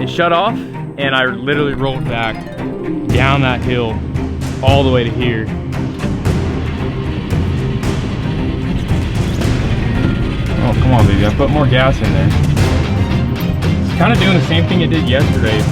it shut off, and I literally rolled back down that hill all the way to here. Oh, come on, baby, I put more gas in there. It's kind of doing the same thing it did yesterday.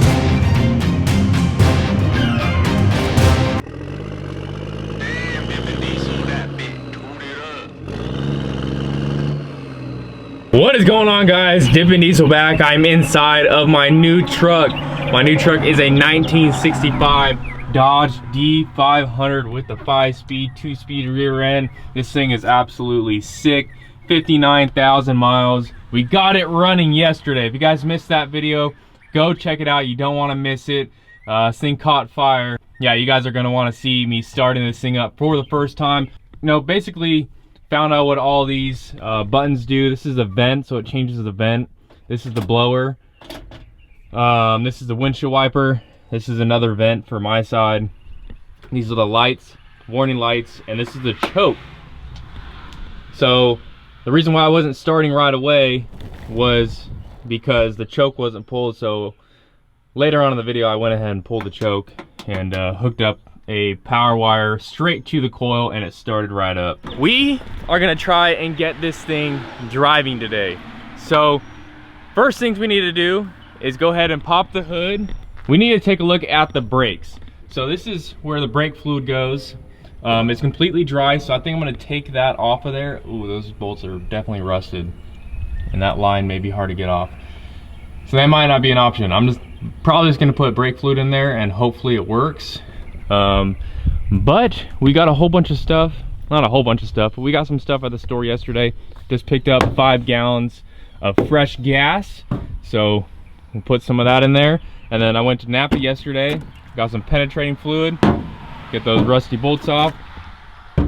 What is going on, guys? Dippin Diesel back. I'm inside of my new truck. My new truck is a 1965 Dodge D500 with the 5-speed, 2-speed rear end. This thing is absolutely sick. 59,000 miles. We got it running yesterday. If you guys missed that video, go check it out. You don't want to miss it. This thing caught fire. Yeah, you guys are going to want to see me starting this thing up for the first time. You know, basically found out what all these buttons do. This is the vent, so it changes the vent. This is the blower. This is the windshield wiper. This is another vent for my side. These are the lights, warning lights, and this is the choke. So the reason why I wasn't starting right away was because the choke wasn't pulled. So later on in the video, I went ahead and pulled the choke and hooked up a power wire straight to the coil, and it started right up. We are gonna try and get this thing driving today. So first things we need to do is go ahead and pop the hood. We need to take a look at the brakes. So this is where the brake fluid goes. It's completely dry, so I think I'm gonna take that off of there. Ooh, those bolts are definitely rusted, and that line may be hard to get off. So that might not be an option. I'm probably just gonna put brake fluid in there and hopefully it works. But we got a whole bunch of stuff, not a whole bunch of stuff, but we got some stuff at the store yesterday. Just picked up 5 gallons of fresh gas, so we'll put some of that in there. And then I went to Napa yesterday, got some penetrating fluid, get those rusty bolts off,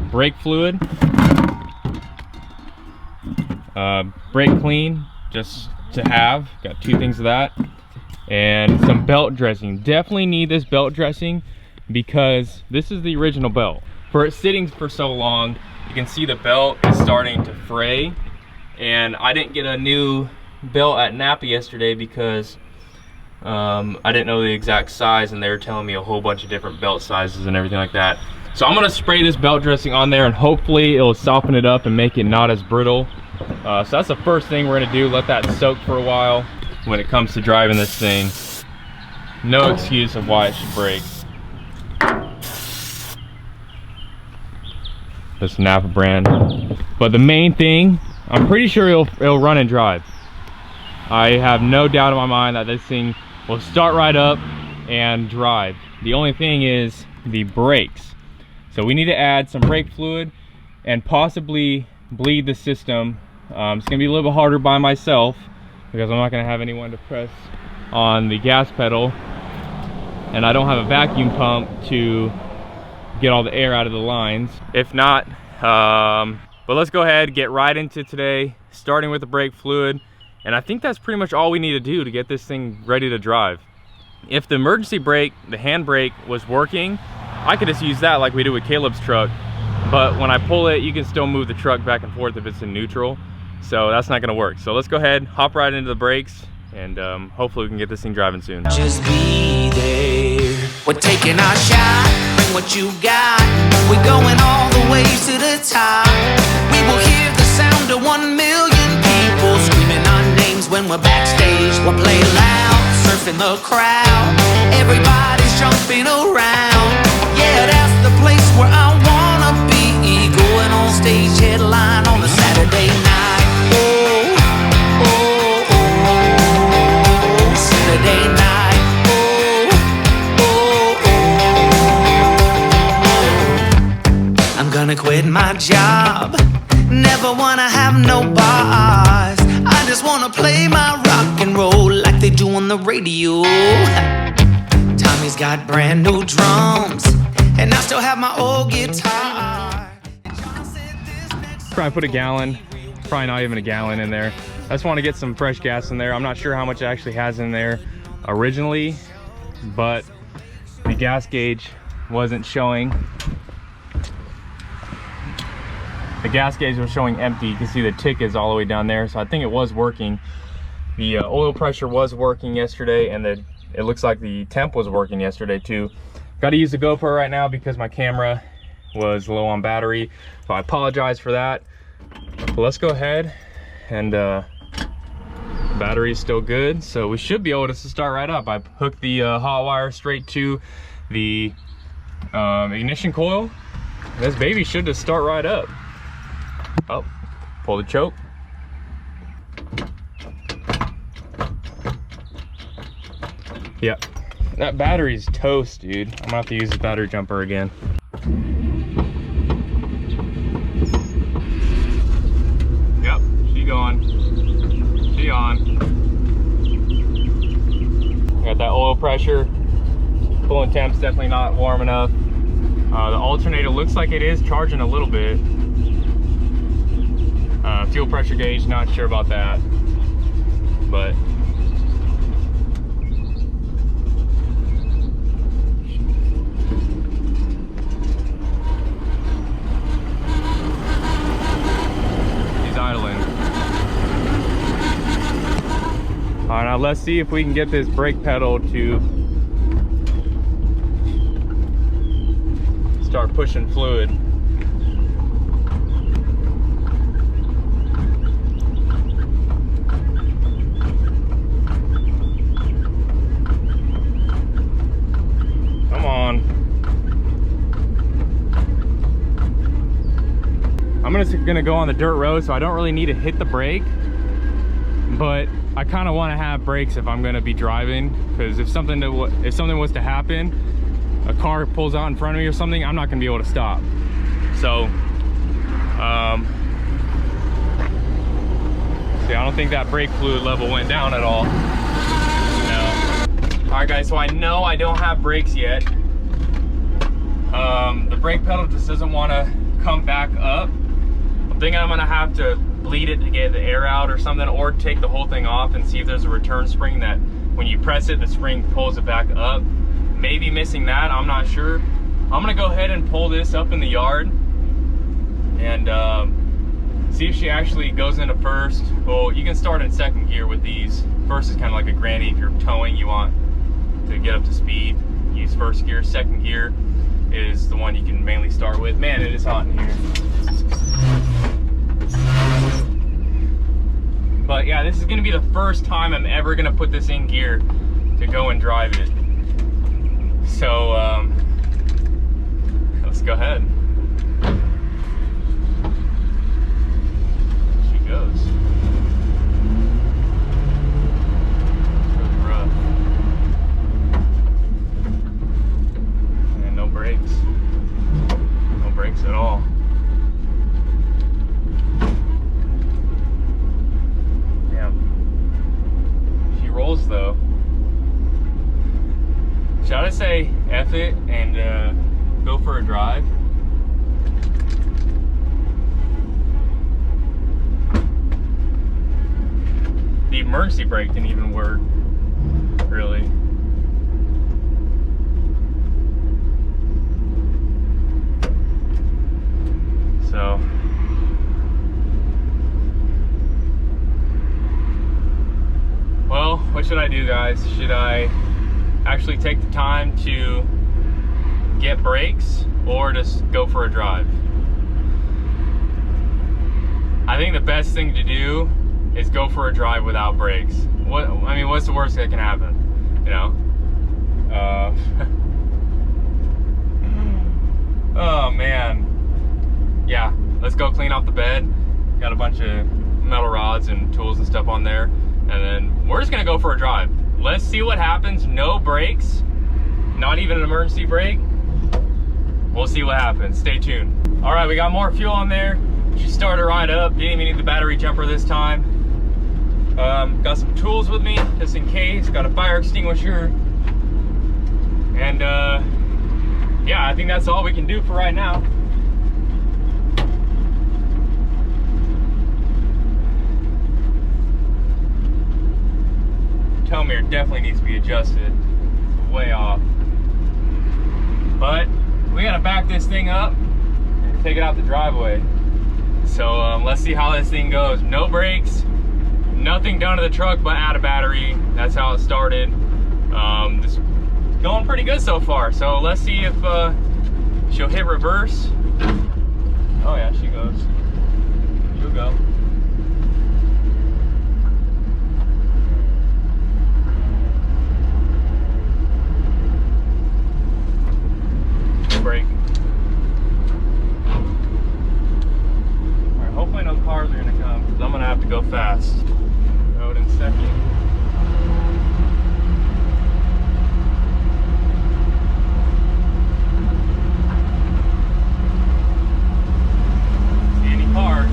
brake fluid, brake clean, just to have, got 2 things of that, and some belt dressing. Definitely need this belt dressing, because this is the original belt. For it sitting for so long, you can see the belt is starting to fray, and I didn't get a new belt at Napa yesterday because I didn't know the exact size, and they were telling me a whole bunch of different belt sizes and everything like that. So I'm gonna spray this belt dressing on there, and hopefully it'll soften it up and make it not as brittle. So that's the first thing we're gonna do, let that soak for a while. When it comes to driving this thing, no excuse of why it should break. This Napa brand, but the main thing, I'm pretty sure it'll run and drive. I have no doubt in my mind that this thing will start right up and drive. The only thing is the brakes. So we need to add some brake fluid and possibly bleed the system. It's gonna be a little bit harder by myself because I'm not gonna have anyone to press on the gas pedal, and I don't have a vacuum pump to get all the air out of the lines. If not, but let's go ahead, get right into today, starting with the brake fluid. And I think that's pretty much all we need to do to get this thing ready to drive. If the emergency brake, the hand brake, was working, I could just use that like we do with Caleb's truck. But when I pull it, you can still move the truck back and forth if it's in neutral. So that's not gonna work. So let's go ahead, hop right into the brakes, and hopefully we can get this thing driving soon. Just be there. We're taking our shot, bring what you got. We're going all the way to the top. We will hear the sound of 1 million people screaming our names when we're backstage. We'll play loud, surfing the crowd. Everybody's jumping around. Yeah, that's the place where I wanna be. Going on stage, headline on a Saturday night. Oh, oh, oh, Saturday night. Oh, oh, oh. I'm gonna quit my job. Never wanna have no bars. I just wanna play my rock and roll like they do on the radio. Tommy's got brand new drums, and I still have my old guitar. Probably put a gallon, probably not even a gallon in there. I just want to get some fresh gas in there. I'm not sure how much it actually has in there originally, but the gas gauge wasn't showing. The gas gauge was showing empty. You can see the tick is all the way down there, so I think it was working. The oil pressure was working yesterday, and it looks like the temp was working yesterday too. Got to use the GoPro right now because my camera was low on battery, so I apologize for that. But let's go ahead, and battery is still good, so we should be able to start right up. I hooked the hot wire straight to the ignition coil. This baby should just start right up. Oh, pull the choke. Yep, that battery's toast, dude. I'm gonna have to use the battery jumper again. Yep, she going. She on. Got that oil pressure. Coolant temp's definitely not warm enough. The alternator looks like it is charging a little bit. Fuel pressure gauge, not sure about that. But he's idling. All right, now let's see if we can get this brake pedal to start pushing fluid. Come on. I'm gonna go on the dirt road, so I don't really need to hit the brake, but I kind of want to have brakes if I'm gonna be driving, because if something was to happen, a car pulls out in front of me or something, I'm not gonna be able to stop. So see, I don't think that brake fluid level went down at all. No. All right guys, so I know I don't have brakes yet. The brake pedal just doesn't want to come back up. I'm thinking I'm gonna have to bleed it to get the air out or something, or take the whole thing off and see if there's a return spring that when you press it, the spring pulls it back up. Maybe missing that, I'm not sure. I'm gonna go ahead and pull this up in the yard and see if she actually goes into first. Well, you can start in second gear with these. First is kind of like a granny. If you're towing, you want to get up to speed, use first gear. Second gear is the one you can mainly start with. Man, it is hot in here. But yeah, this is gonna be the first time I'm ever gonna put this in gear to go and drive it. So let's go ahead. She goes. It's really rough. And no brakes. No brakes at all. Damn. She rolls though. Should I say F it and go for a drive? The emergency brake didn't even work, really. So, well, what should I do, guys? Should I actually take the time to get brakes or just go for a drive? I think the best thing to do is go for a drive without brakes. I mean, what's the worst that can happen? You know? Oh man. Yeah, let's go clean off the bed. Got a bunch of metal rods and tools and stuff on there. And then we're just gonna go for a drive. Let's see what happens. No brakes, not even an emergency brake. We'll see what happens. Stay tuned. All right, we got more fuel on there. She started right up. Didn't even need the battery jumper this time. Got some tools with me just in case. Got a fire extinguisher. And yeah, I think that's all we can do for right now. Tow mirror definitely needs to be adjusted. It's way off. But we gotta back this thing up and take it out the driveway. So let's see how this thing goes. No brakes, Nothing done to the truck but add a battery. That's how it started. This going pretty good so far. So let's see if she'll hit reverse. Oh yeah, she goes. She'll go. Brake. All right, hopefully no cars are gonna come because I'm gonna have to go fast. Road in second. See any cars?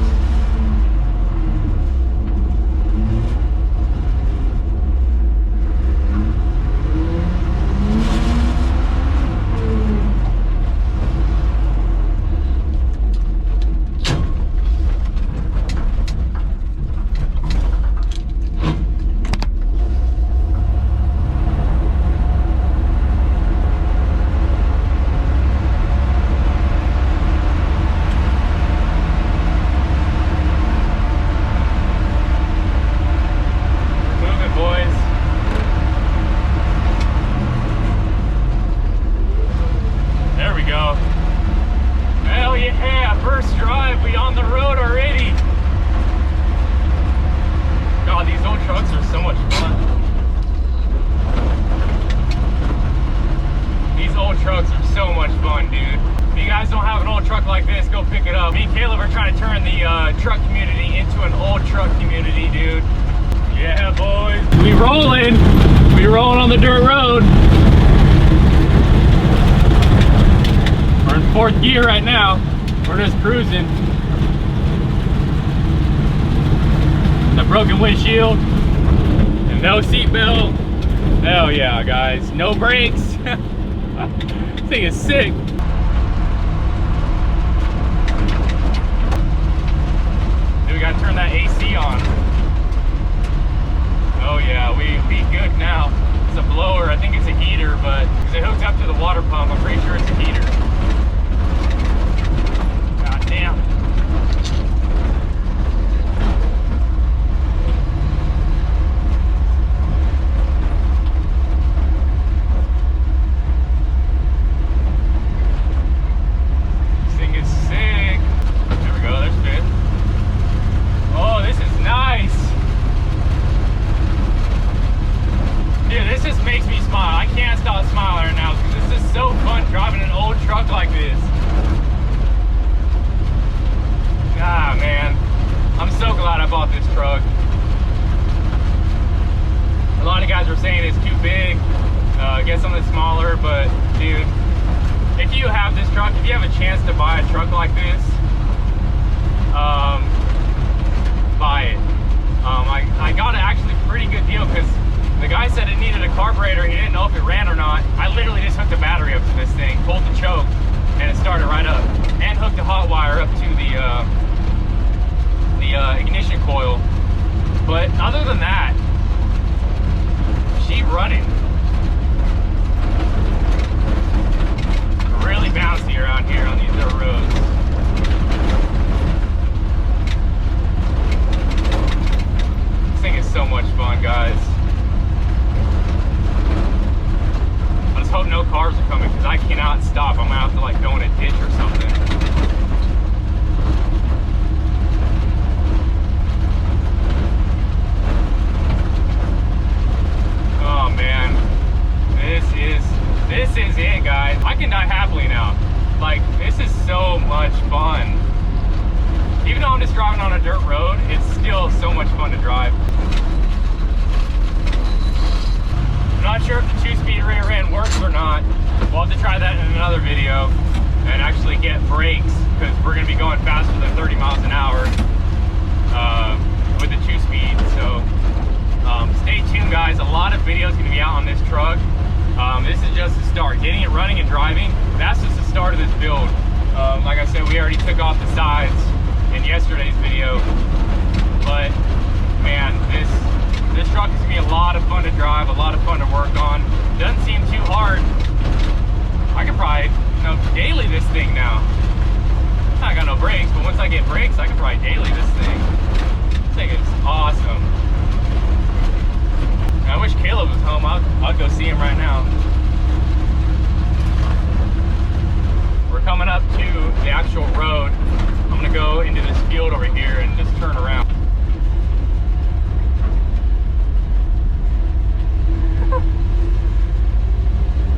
Truck community into an old truck community, dude. Yeah, boys. We rolling on the dirt road. We're in 4th gear right now. We're just cruising. The broken windshield and no seatbelt. Hell yeah, guys. No brakes. This thing is sick. We gotta turn that AC on. Oh yeah, we good now. It's a blower, I think it's a heater, but because it hooks up to the water pump, I'm pretty sure it's a heater. God damn. This thing is sick. There we go, there's fifth. Oh, this is nice. Dude, this just makes me smile. I can't stop smiling right now because this is so fun driving an old truck like this. Ah, man. I'm so glad I bought this truck. A lot of guys were saying it's too big. Get something smaller, but dude, if you have this truck, if you have a chance to buy a truck like this, buy it. I got an actually pretty good deal because the guy said it needed a carburetor. He didn't know if it ran or not. I literally just hooked the battery up to this thing, pulled the choke, and it started right up. And hooked the hot wire up to the ignition coil. But other than that, she's running. Really bouncy around here on these dirt roads. This thing is so much fun, guys. I just hope no cars are coming because I cannot stop. I'm gonna have to like go in a ditch or something. Oh man, this is it, guys. I can die happily now. Like, this is so much fun. Even though I'm just driving on a dirt road, it's still so much fun to drive. I'm not sure if the 2-speed rear end works or not. We'll have to try that in another video and actually get brakes because we're going to be going faster than 30 miles an hour with the 2-speed. So stay tuned, guys. A lot of videos going to be out on this truck. This is just the start. Getting it running and driving, that's just the start of this build. Like I said, we already took off the sides in yesterday's video, but man, this truck is gonna be a lot of fun to drive, a lot of fun to work on. Doesn't seem too hard. I could probably, daily this thing now. I got no brakes, but once I get brakes, I can probably daily this thing. This thing is awesome. right now. We're coming up to the actual road. I'm gonna go into this field over here and just turn around.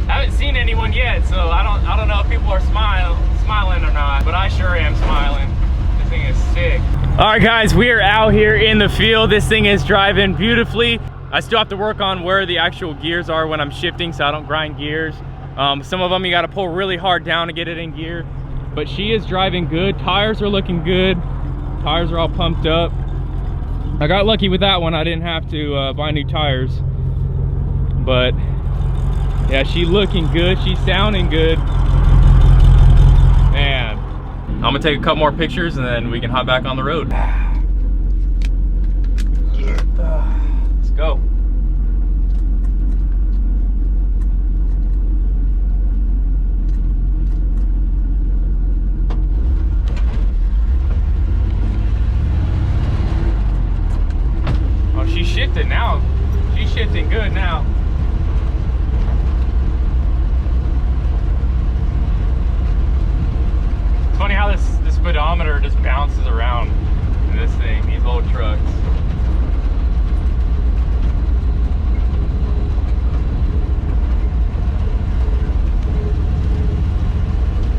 Haven't seen anyone yet, so I don't know if people are smiling or not, but I sure am smiling. This thing is sick. All right, guys, we are out here in the field. This thing is driving beautifully. I still have to work on where the actual gears are when I'm shifting, so I don't grind gears. Some of them you got to pull really hard down to get it in gear, but she is driving good. Tires are looking good. Tires are all pumped up. I got lucky with that one. I didn't have to buy new tires, but yeah, she's looking good. She's sounding good. Man, I'm gonna take a couple more pictures and then we can hop back on the road. Let's go. Oh, she shifted now. She's shifting good now. Funny how this speedometer just bounces around in this thing, these old trucks.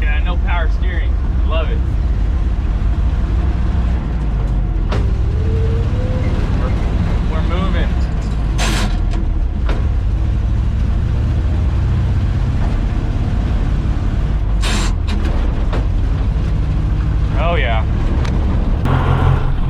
Yeah, no power steering. Love it. We're moving. Oh yeah.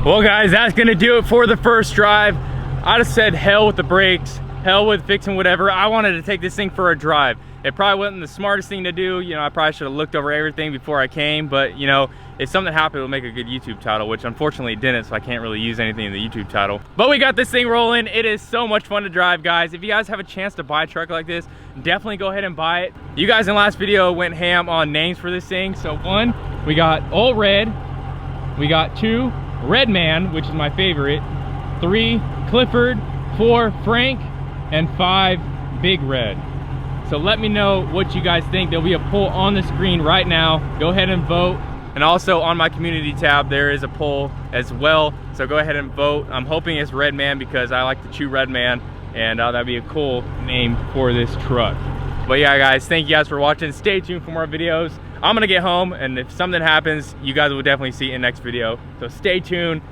Well guys, that's gonna do it for the first drive. I just said hell with the brakes, hell with fixing whatever. I wanted to take this thing for a drive. It probably wasn't the smartest thing to do. You know, I probably should have looked over everything before I came, but you know, if something happened, it'll make a good YouTube title, which unfortunately it didn't, so I can't really use anything in the YouTube title. But we got this thing rolling. It is so much fun to drive, guys. If you guys have a chance to buy a truck like this, definitely go ahead and buy it. You guys in the last video went ham on names for this thing. So 1, we got Old Red. We got 2, Red Man, which is my favorite. 3, Clifford. 4, Frank. And 5, Big Red. So let me know what you guys think. There'll be a poll on the screen right now. Go ahead and vote. And also on my community tab, there is a poll as well. So go ahead and vote. I'm hoping it's Red Man because I like to chew Red Man, and that'd be a cool name for this truck. But yeah, guys, thank you guys for watching. Stay tuned for more videos. I'm gonna get home, and if something happens, you guys will definitely see it in the next video. So stay tuned.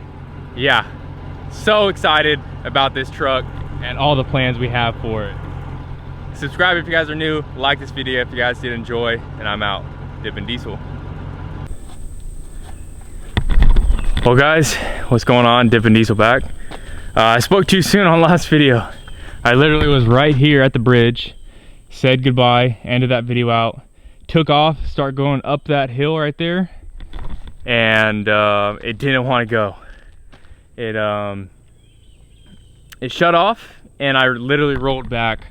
Yeah, so excited about this truck and all the plans we have for it. Subscribe if you guys are new. Like this video if you guys did enjoy, and I'm out. Dippin' Diesel. Well guys, what's going on? Dippin' Diesel back. I spoke too soon on last video. I literally was right here at the bridge, said goodbye, ended that video out, took off, start going up that hill right there, and it didn't want to go. It shut off, and I literally rolled back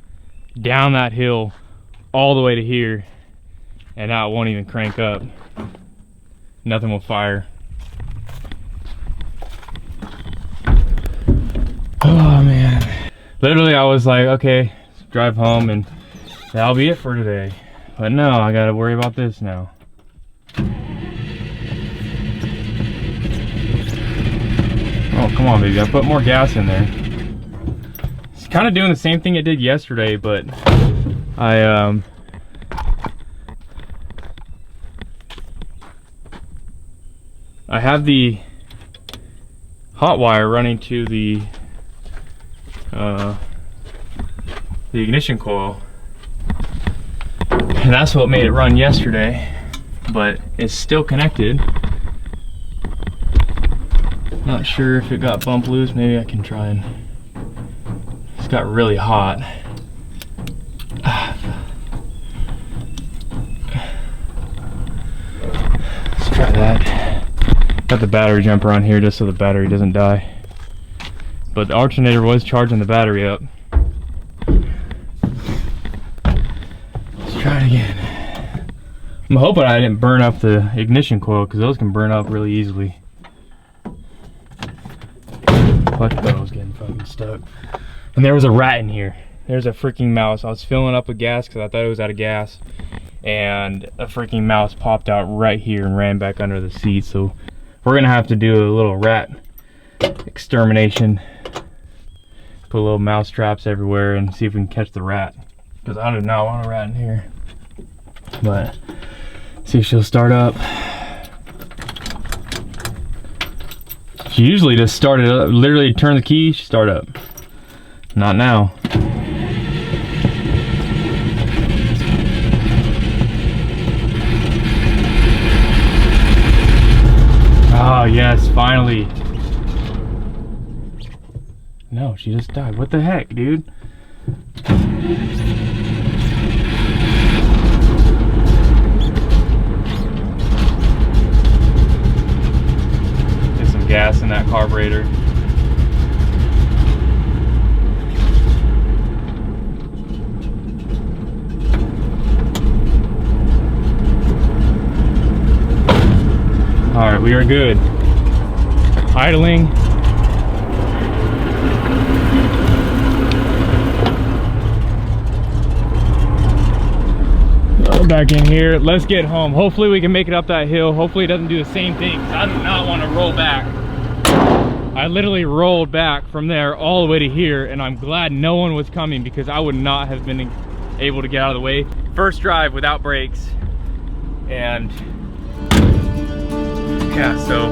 down that hill all the way to here, and now it won't even crank up. Nothing will fire. Oh man, literally I was like, okay, drive home and that'll be it for today. But no, I gotta worry about this now. Oh, come on baby, I put more gas in there. It's kind of doing the same thing it did yesterday, but I have the hot wire running to the ignition coil, and that's what made it run yesterday, but it's still connected. Not sure if it got bump loose. Maybe I can try and, it's got really hot. Let's try that. Got the battery jumper on here just so the battery doesn't die, but the alternator was charging the battery up. Let's try it again. I'm hoping I didn't burn up the ignition coil, because those can burn up really easily. Clutch pedal's getting fucking stuck. And there was a rat in here. there's a freaking mouse. I was filling up with gas because I thought it was out of gas, and a freaking mouse popped out right here and ran back under the seat. So we're gonna have to do a little rat extermination, put little mouse traps everywhere and see if we can catch the rat, because I do not want a rat in here. But see if she'll start up. She usually just started up, literally turn the key, she start up. Not now. Oh yes, finally. No, she just died. What the heck, dude? Get some gas in that carburetor. All right, we are good. Idling. Back in here. Let's get home. Hopefully we can make it up that hill. Hopefully it doesn't do the same thing, 'cause I do not want to roll back. I literally rolled back from there all the way to here, and I'm glad no one was coming, because I would not have been able to get out of the way. First drive without brakes, and yeah, so